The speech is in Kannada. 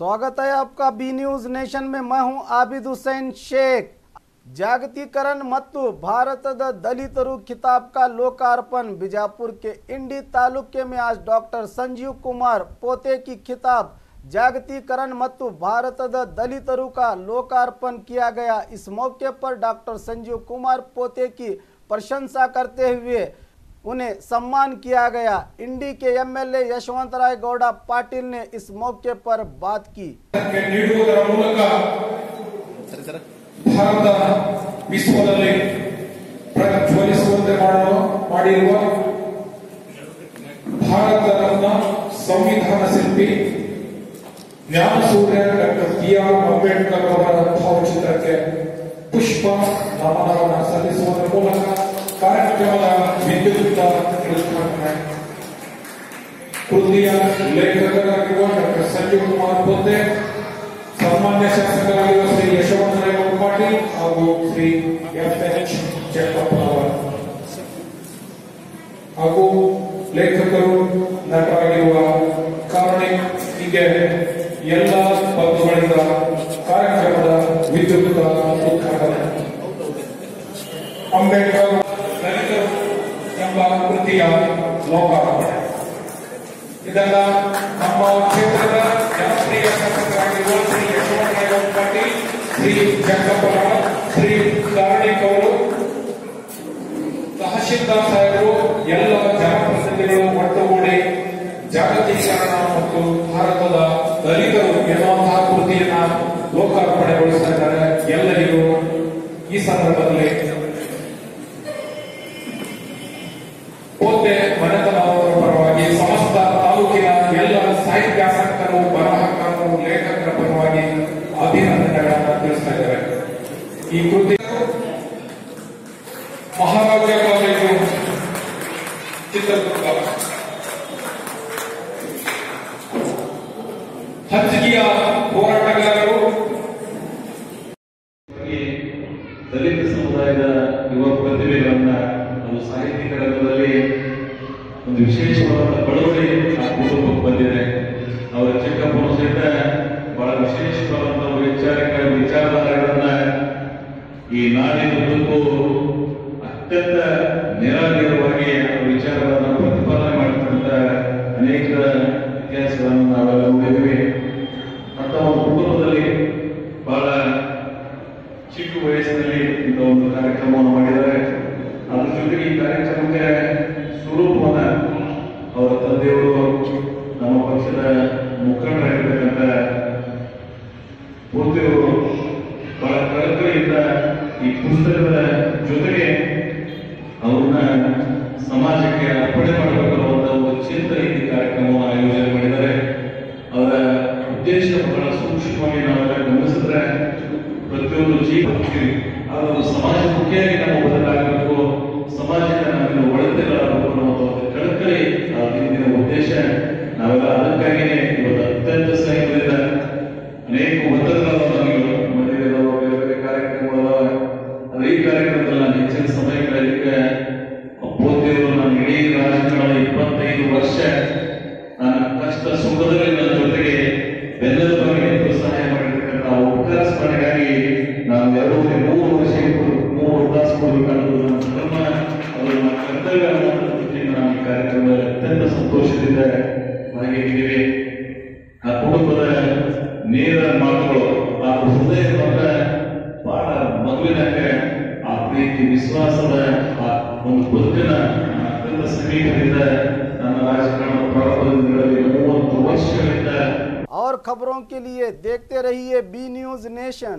स्वागत है आपका बी न्यूज नेशन में। मैं हूं आबिद हुसैन शेख। जागतिकरण ಮತ್ತು ಭಾರತದ ದಲಿತರು किताब का लोकार्पण बीजापुर के इंडी तालुके में आज डॉक्टर संजीव कुमार पोते की किताब जागतिकरण ಮತ್ತು ಭಾರತದ दलितರು का लोकार्पण किया गया। इस मौके पर डॉक्टर संजीव कुमार पोते की प्रशंसा करते हुए उन्हें सम्मान किया गया। इंडी के एमएलए यशवंतराय गौड़ा पाटिल ने इस मौके पर बात की। ಭಾರತ ವಿಶ್ವದಲ್ಲಿ ಪ್ರಜ್ವಲಿಸುವಂತೆ ಮಾಡಿರುವ ಭಾರತ ರತ್ನ ಸಂವಿಧಾನ ಶಿಲ್ಪಿ ಜ್ಞಾನಸೂರ್ಯ ಡಾಕ್ಟರ್ ಬಿ.ಆರ್. ಅಂಬೇಡ್ಕರ್ ಅವರ ಭಾವಚಿತ್ರಕ್ಕೆ ಪುಷ್ಪ ನಮನವನ್ನು ಸಲ್ಲಿಸುವುದರ ಮೂಲಕ ಕಾರ್ಯಕ್ರಮದ ವಿದ್ಯುಕ್ತ ಉದ್ಘಾಟನೆ ಕೃತಿಯ ಲೇಖಕರಾಗಿರುವ ಡಾಕ್ಟರ್ ಸಂಜೀವ್ ಕುಮಾರ್ ಪೋತೆ, ಸಾಮಾನ್ಯ ಶಾಸಕರಾಗಿರುವ ಶ್ರೀ ಯಶವಂತರಾಯ ಗೌಡ ಪಾಟೀಲ್ ಹಾಗೂ ಶ್ರೀ ಎಫ್.ಎಚ್. ಜಗದಪ್ಪ ಹಾಗೂ ಲೇಖಕರು ನಟರಾಗಿರುವ ಕಾರಣಿಕ್, ಹೀಗೆ ಎಲ್ಲ ಬಂಧುಗಳಿಂದ ಕಾರ್ಯಕ್ರಮದ ವಿದ್ಯುಕ್ತ ಉದ್ಘಾಟನೆ. ಅಂಬೇಡ್ಕರ್ ದಲಿತರು ಎಂಬ ಕೃತಿಯ ಲೋಕಾರ್ಪಣೆ. ಇದೆಲ್ಲ ನಮ್ಮ ಕ್ಷೇತ್ರದ ಜನಪ್ರಿಯ ಶಾಸಕರಾಗಿರುವ ಶ್ರೀ ಯಶವಂತರಾಯ ಗೌಡ ಪಾಟೀಲ್, ಶ್ರೀ ಜಗದಪ್ಪ, ಶ್ರೀ ಕಾರಣಿಕ್ ಅವರು, ತಹಶೀಲ್ದಾರ್ ಸಾಹೇಬರು, ಎಲ್ಲ ಜನಪ್ರತಿನಿಧಿಗಳು ಒಟ್ಟುಗೂಡಿ ಜಾಗತೀಕರಣ ಮತ್ತು ಭಾರತದ ದಲಿತರು ಎನ್ನುವಂತಹ ಕೃತಿಯನ್ನ ಲೋಕಾರ್ಪಣೆಗೊಳಿಸ್ತಾ ಇದ್ದಾರೆ. ಎಲ್ಲರಿಗೂ ಈ ಸಂದರ್ಭದಲ್ಲಿ ಪೋತೆ ಮನೆತನವರ ಪರವಾಗಿ ಸಮಸ್ತ ತಾಲೂಕಿನ ಎಲ್ಲ ಸಾಹಿತ್ಯಾಸಕ್ತರು, ಬರಹಗಾರರು, ಲೇಖಕರ ಪರವಾಗಿ ಅಭಿನಂದನೆಗಳನ್ನು ತಿಳಿಸ್ತಾ ಇದ್ದಾರೆ. ಈ ಕೃತಿ ಮಹಾರಾಜ ಕಾಲೇಜು ಚಿತ್ರದುರ್ಗ, ಹಂಚಿಕೆಯ ಹೋರಾಟಗಾರರು, ದಲಿತ ಸಮುದಾಯದ ಯುವ ಪ್ರತಿಭೆಗಳನ್ನ ಒಂದು ಸಾಹಿತ್ಯಿಕ ರಂಗದಲ್ಲಿ ಒಂದು ವಿಶೇಷವಾದ ಬಳುವಳಿ ಆ ಕುಟುಂಬಕ್ಕೆ ಬಂದಿದೆ. ಅವರ ಚಿಕ್ಕಪ್ಪನು ಸಹಿತ ಬಹಳ ವಿಶೇಷವಾದಂತಹ ವಿಚಾರಧಾರೆಗಳನ್ನ ಈ ನಾಡಿನ ಬದುಕು ಅತ್ಯಂತ ನಿರಾಗಿರವಾಗಿ ವಿಚಾರಗಳನ್ನು ಪ್ರತಿಪಾದನೆ ಮಾಡಿದಂತ ಅನೇಕ ಇತಿಹಾಸಗಳನ್ನು ನಾವೆಲ್ಲ ನೋಡಿದ್ವಿ. ಅಂತ ಒಂದು ಕುಟುಂಬದಲ್ಲಿ ಬಹಳ ಚಿಕ್ಕ ವಯಸ್ಸಿನಲ್ಲಿ ಇಂಥ ಒಂದು ಕಾರ್ಯಕ್ರಮವನ್ನು ಮಾಡಿದ್ದಾರೆ. ಅದ್ರ ಜೊತೆಗೆ ಈ ಕಾರ್ಯಕ್ರಮಕ್ಕೆ ಸ್ವರೂಪವನ್ನ ಅವರ ತಂದೆಯವರು, ನಮ್ಮ ಪಕ್ಷದ ಮುಖಂಡರಾಗಿರ್ತಕ್ಕಂಥ ಪೂರ್ತಿಯವರು ಬಹಳ ಕಳಕಳಿಯಿಂದ ಈ ಪುಸ್ತಕದ ಜೊತೆಗೆ ಅವ್ರನ್ನ ಸಮಾಜಕ್ಕೆ ಅರ್ಪಣೆ ಮಾಡಬೇಕಾದ ಒಂದು ಚಿಂತನೆ ಈ ಕಾರ್ಯಕ್ರಮವನ್ನು ಆಯೋಜನೆ ಮಾಡಿದ್ದಾರೆ. ಅವರ ಉದ್ದೇಶ ಬಹಳ ಸೂಕ್ಷ್ಮವಾಗಿ ನಾವೆಲ್ಲ ಗಮನಿಸಿದ್ರೆ ಪ್ರತಿಯೊಂದು ಜೀವನಕ್ಕೆ ಅದೊಂದು ಸಮಾಜಮುಖಿಯಾಗಿ ನಾವು ಬದಲಾಗಬೇಕು, ಸಮಾಜಕ್ಕೆ ನಾವಿನ್ನು ಒಳತೆಗಳಾಗಬೇಕು ಅನ್ನುವಂಥ ಒಂದು ಕಳಕಳಿ ಹಿಂದಿನ ಉದ್ದೇಶ. ನಾವೆಲ್ಲ ಅದಕ್ಕಾಗಿಯೇ ಇವತ್ತು ಅತ್ಯಂತ ಸ್ನೇಹದಿಂದ ಅನೇಕ ಒತ್ತಡಗಳಾದ ಮಧ್ಯದಲ್ಲಿ ಬೇರೆ ಬೇರೆ ಕಾರ್ಯಕ್ರಮಗಳಾದ ಅದೇ ಈ ಕಾರ್ಯಕ್ರಮದಲ್ಲಿ ನಾನು ಹೆಚ್ಚಿನ ಸಮಯ ಕಳೆಯಲಿಕ್ಕೆ ಪೋತೆಯವರು ನಾನು ಇಡೀ ರಾಜಕಾರಣ 25 ವರ್ಷ ನನ್ನ ಕಷ್ಟ ಸುಖದಲ್ಲಿ ನನ್ನ ಜೊತೆಗೆ ಬೆನ್ನೆಲುಬಾಗಿ ನಿಂತು ಸಹಾಯ ಮಾಡಿರ್ತಕ್ಕಂಥ ಉಪಕಾರ ಸ್ಮರಣೆಗಾಗಿ ನಾನು 2-3 ವರ್ಷ 3 ತಾಸು ಕೊಡಬೇಕಾದ್ದು ನನ್ನ ಧರ್ಮ, ಅದು ನನ್ನ ಕರ್ತವ್ಯ ಅನ್ನೋ ದೃಷ್ಟಿಯಿಂದ ನಾನು ಈ ಕಾರ್ಯಕ್ರಮದಲ್ಲಿ ಅತ್ಯಂತ ಸಂತೋಷದಿಂದ ಭಾಗಿಯಾಗಿದ್ದೀವಿ. ಆ ಕುಟುಂಬದ ನೇರ ಮಾತುಗಳು, ಆ ಹೃದಯ ಮಾತ್ರ ಬಹಳ ಮಗುವಿನಾಗ ಆ ಪ್ರೀತಿ ವಿಶ್ವಾಸದ ಆ ಒಂದು ಬದುಕಿನ ಅತ್ಯಂತ ಸಮೀಪದಿಂದ ನನ್ನ ರಾಜಕಾರಣದ ಪ್ರಾರಂಭದಲ್ಲಿ 30 ವರ್ಷಗಳಿಂದ। और खबरों के लिए देखते रहिए बी न्यूज नेशन।